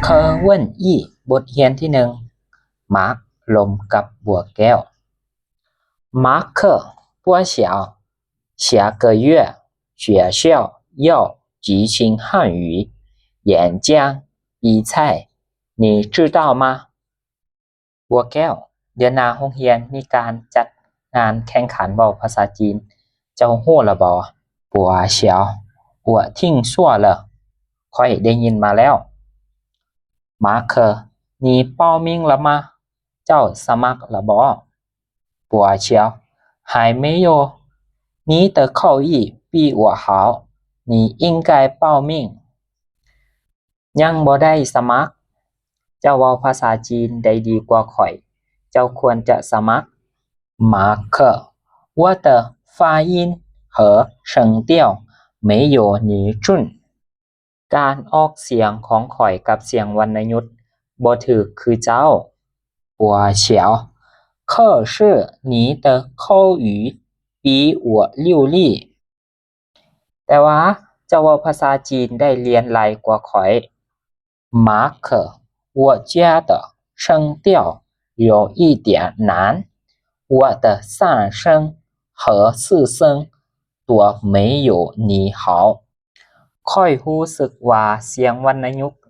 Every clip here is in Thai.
เคอเว่นอี้บทเรียนที่หนึ่งมาร์คลมกับบัวแก้วมาร์ค多小下个月学校要举行汉语演讲比赛你知道吗บัวแก้วเดือนหน้าโรงเรียนมีการจัดงานแข่งขันเว้าภาษาจีนเจ้ารู้ละบ่บัวเฉียว我听说了ค่อยได้ยินมาแล้วมาร์ค你报名了吗เจ้าสมัครละบ่บัวเฉียว还没有你的口语比我好你应该报名ยังบ่ได้สมัครเจ้าเว้าภาษาจีนได้ดีกว่าข่อยเจ้าควรจะสมัครมาร์ค我的发音和声调没有你准การออกเสียงของข่อยกับเสียงวรรณยุกต์บ่ถูกคือเจ้าบัวเฉียว可是你的口语比我流利แต่ว่าเจ้าเว้าภาษาจีนได้เรียนหลายกว่าข่อย马克我觉得声调有一点难我的三声和四声都没有你好ค่อยรู้สึกว่าเสียงวรรณยุกต์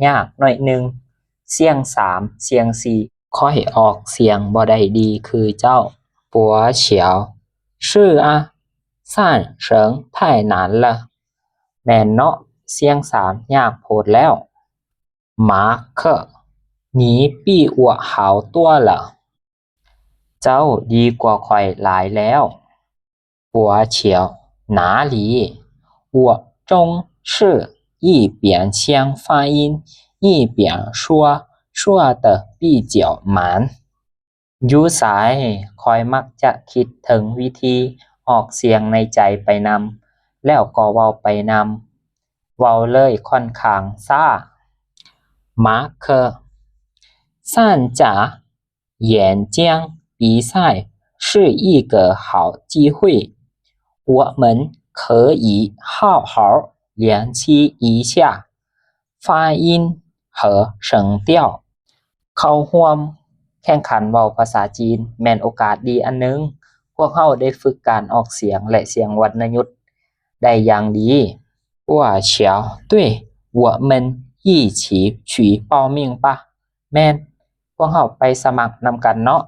ยากหน่อยหนึ่งเสียงสามเสียงสี่ค่อยออกเสียงบ่ได้ดีคือเจ้าปัวเฉียว是啊三声太难了แม่นเนาะเสียงสามยากโพดแล้วมาร์ค你比我好多了เจ้าดีกว่าข่อยหลายแล้วปัวเฉียว哪里我总是一边想发音一边说得比较慢อยู่ไสข้อยมักจะคิดถึงวิธีออกเสียงในใจไปนำแล้วก็เว้าไปนำเว้าเลยค่อนข้างช้ามาร์ค参加演讲比赛是一个好机会我们可以好好练习一下发音和声调เข้าร่วมแข่งขันเว้าภาษาจีนแม่นโอกาสดีอันหนึ่งพวกเราได้ฝึกการออกเสียงและเสียงวรรณยุกต์ได้อย่างดี我想对我们一起去报名吧แม่นพวกเราไปสมัครนำกันเนาะ